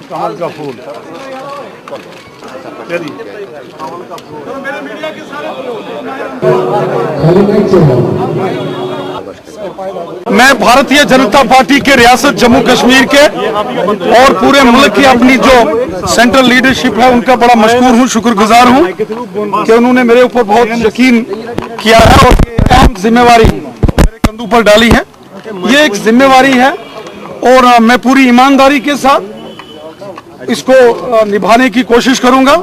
कमल का फूल मैं भारतीय जनता पार्टी के रियासत जम्मू कश्मीर के और पूरे मुल्क की अपनी जो सेंट्रल लीडरशिप है उनका बड़ा मशकूर हूँ, शुक्रगुजार हूँ कि उन्होंने मेरे ऊपर बहुत यकीन किया है और अहम जिम्मेवारी मेरे कंधों पर डाली है। ये एक जिम्मेवारी है और मैं पूरी ईमानदारी के साथ इसको निभाने की कोशिश करूंगा,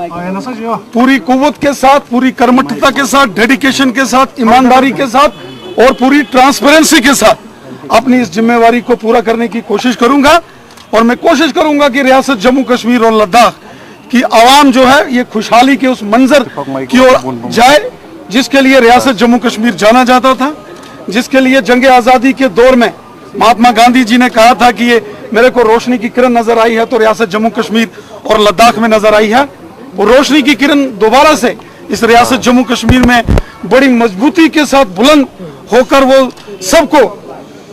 पूरी कुव्वत के साथ, पूरी कर्मठता के साथ, डेडिकेशन के साथ, ईमानदारी के साथ और पूरी ट्रांसपेरेंसी के साथ अपनी इस जिम्मेवारी को पूरा करने की कोशिश करूंगा। और मैं कोशिश करूंगा कि रियासत जम्मू कश्मीर और लद्दाख की आवाम जो है ये खुशहाली के उस मंजर की ओर जाए जिसके लिए रियासत जम्मू कश्मीर जाना जाता था, जिसके लिए जंग आज़ादी के दौर में महात्मा गांधी जी ने कहा था कि ये मेरे को रोशनी की किरण नजर आई है तो रियासत जम्मू कश्मीर और लद्दाख में नजर आई है। वो रोशनी की किरण दोबारा से इस रियासत जम्मू कश्मीर में बड़ी मजबूती के साथ बुलंद होकर वो सबको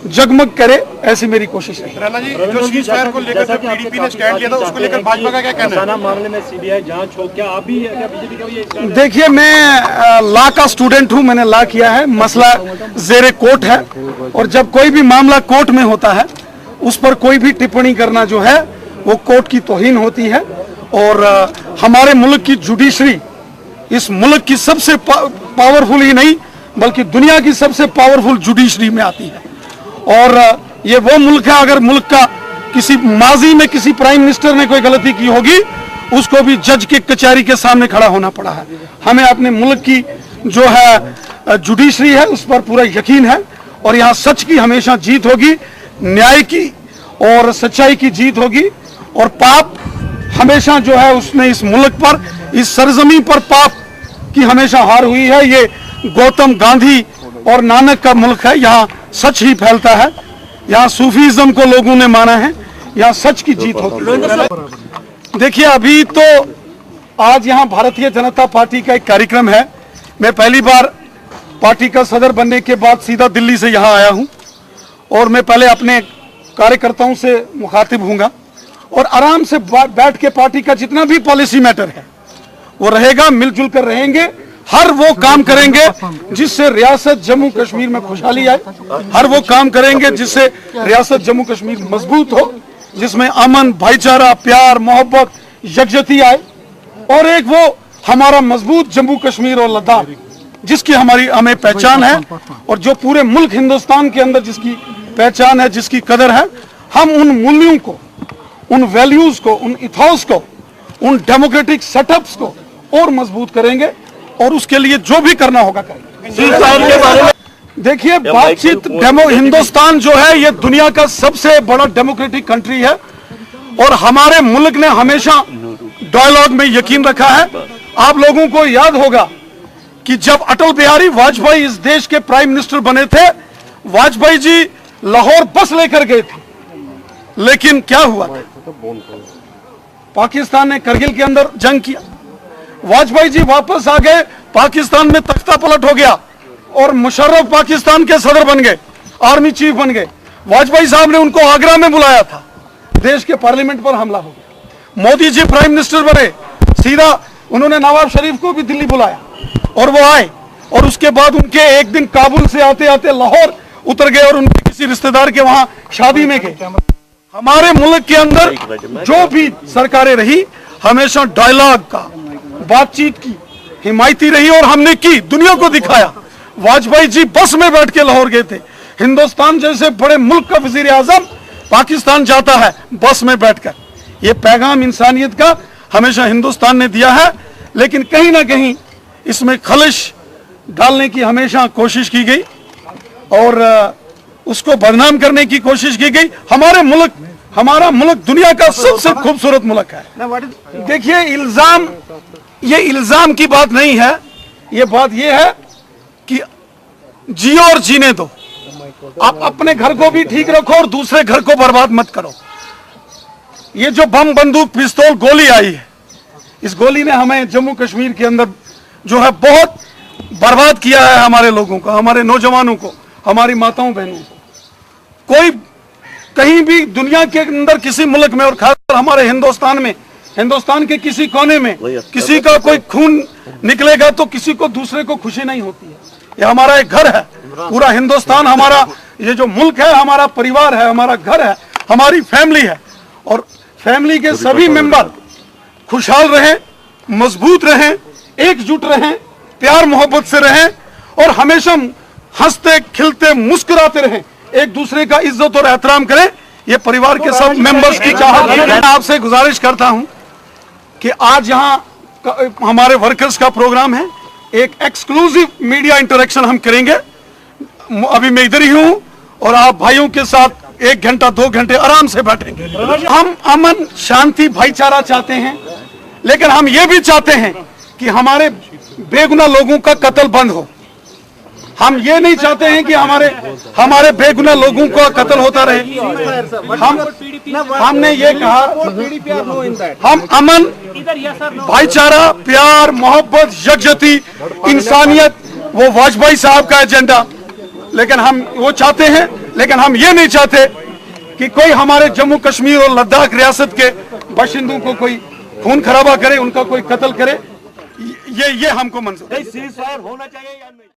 जगमग करे, ऐसी मेरी कोशिश है। राणा जी, जो सीज़फायर को लेकर जो पीडीपी ने स्टैंड लिया था उसको लेकर भाजपा का क्या कहना है? मामले में सीबीआई जांच हो, क्या आप भी बीजेपी का भी? देखिए, मैं लॉ का स्टूडेंट हूं, मैंने लॉ किया है, मसला ज़ेरे कोर्ट है और जब कोई भी मामला कोर्ट में होता है उस पर कोई भी टिप्पणी करना जो है वो कोर्ट की तौहीन होती है। और हमारे मुल्क की जुडिशरी इस मुल्क की सबसे पावरफुल ही नहीं बल्कि दुनिया की सबसे पावरफुल जुडिशरी में आती है। और ये वो मुल्क है, अगर मुल्क का किसी माजी में किसी प्राइम मिनिस्टर ने कोई गलती की होगी उसको भी जज के कचहरी के सामने खड़ा होना पड़ा है। हमें अपने मुल्क की जो है जुडिशरी है उस पर पूरा यकीन है और यहाँ सच की हमेशा जीत होगी, न्याय की और सच्चाई की जीत होगी और पाप हमेशा जो है उसने इस मुल्क पर, इस सरजमीन पर पाप की हमेशा हार हुई है। ये गौतम गांधी और नानक का मुल्क है, यहाँ सच ही फैलता है, यहाँ सूफीज्म को लोगों ने माना है, यहाँ सच की जीत होती है। देखिए, अभी तो आज यहाँ भारतीय जनता पार्टी का एक कार्यक्रम है। मैं पहली बार पार्टी का सदर बनने के बाद सीधा दिल्ली से यहाँ आया हूँ और मैं पहले अपने कार्यकर्ताओं से मुखातिब होऊंगा और आराम से बैठ के पार्टी का जितना भी पॉलिसी मैटर है वो रहेगा, मिलजुल कर रहेंगे, हर वो काम करेंगे जिससे रियासत जम्मू कश्मीर में खुशहाली आए, हर वो काम करेंगे जिससे रियासत जम्मू कश्मीर मजबूत हो, जिसमें अमन, भाईचारा, प्यार, मोहब्बत, यकजहती आए और एक वो हमारा मजबूत जम्मू कश्मीर और लद्दाख जिसकी हमें पहचान है और जो पूरे मुल्क हिंदुस्तान के अंदर जिसकी पहचान है, जिसकी कदर है, हम उन मूल्यों को, उन वैल्यूज को, उन इथॉस को, उन डेमोक्रेटिक सेटअप्स को और मजबूत करेंगे और उसके लिए जो भी करना होगा करेंगे। देखिए, बातचीत हिंदुस्तान जो है ये दुनिया का सबसे बड़ा डेमोक्रेटिक कंट्री है और हमारे मुल्क ने हमेशा डायलॉग में यकीन रखा है। आप लोगों को याद होगा कि जब अटल बिहारी वाजपेयी इस देश के प्राइम मिनिस्टर बने थे, वाजपेयी जी लाहौर बस लेकर गए थे, लेकिन क्या हुआ था? पाकिस्तान ने करगिल के अंदर जंग किया, वाजपेयी जी वापस आ गए, पाकिस्तान में तख्ता पलट हो गया और मुशर्रफ पाकिस्तान के सदर बन गए, आर्मी चीफ बन गए। वाजपेयी साहब ने उनको आगरा में बुलाया था, देश के पार्लियामेंट पर हमला हो गया। मोदी जी प्राइम मिनिस्टर बने, सीधा उन्होंने नवाज शरीफ को भी दिल्ली बुलाया और वो आए और उसके बाद उनके एक दिन काबुल से आते आते लाहौर उतर गए और उनके किसी रिश्तेदार के वहां शादी में गए। हमारे मुल्क के अंदर जो भी सरकारें रही हमेशा डायलॉग का, बातचीत की हिमायती रही और हमने की, दुनिया को दिखाया। वाजपेयी जी बस में बैठ के लाहौर गए थे। हिंदुस्तान जैसे बड़े मुल्क का वजीर आजम पाकिस्तान जाता है बस में बैठकर। ये पैगाम इंसानियत का हमेशा हिंदुस्तान ने दिया है, लेकिन कहीं ना कहीं इसमें खलिश डालने की हमेशा कोशिश की गई और उसको बदनाम करने की कोशिश की गई। हमारा मुल्क दुनिया का सबसे खूबसूरत मुल्क है। देखिए, ये इल्जाम की बात नहीं है, ये बात ये है कि जियो और जीने दो। आप अपने घर को भी ठीक रखो और दूसरे घर को बर्बाद मत करो। ये जो बम, बंदूक, पिस्तौल, गोली आई है, इस गोली ने हमें जम्मू कश्मीर के अंदर जो है बहुत बर्बाद किया है हमारे लोगों को, हमारे नौजवानों को, हमारी माताओं बहनों को। कोई कहीं भी दुनिया के अंदर किसी मुल्क में और खासकर हमारे हिंदुस्तान में, हिंदुस्तान के किसी कोने में किसी का कोई खून निकलेगा तो किसी को दूसरे को खुशी नहीं होती है। ये हमारा एक घर है, पूरा हिंदुस्तान हमारा, ये जो मुल्क है हमारा परिवार है, हमारा घर है, हमारी फैमिली है। और फैमिली के सभी मेंबर खुशहाल रहें, मजबूत रहें, एकजुट रहें, प्यार मोहब्बत से रहें और हमेशा हंसते खिलते मुस्कुराते रहें, एक दूसरे का इज्जत और एहतराम करें। ये परिवार के सब मेंबर्स की चाहत है। मैं आपसे गुजारिश करता हूं कि आज यहाँ हमारे वर्कर्स का प्रोग्राम है, एक एक्सक्लूसिव मीडिया इंटरेक्शन हम करेंगे। अभी मैं इधर ही हूं और आप भाइयों के साथ 1 घंटा 2 घंटे आराम से बैठेंगे। हम अमन शांति भाईचारा चाहते हैं, लेकिन हम ये भी चाहते हैं कि हमारे बेगुनाह लोगों का कत्ल बंद हो। हम ये नहीं चाहते हैं कि हमारे बेगुनाह लोगों का कत्ल होता रहे। हमने ये कहा, हम अमन भाईचारा प्यार मोहब्बत यकजहती इंसानियत, वो वाजपेयी साहब का एजेंडा, लेकिन हम वो चाहते हैं, लेकिन हम ये नहीं चाहते कि कोई हमारे जम्मू कश्मीर और लद्दाख रियासत के बाशिंदों को कोई खून खराबा करे, उनका कोई कत्ल करे। ये हमको मंजूर है। सीज़ फायर होना चाहिए या नहीं?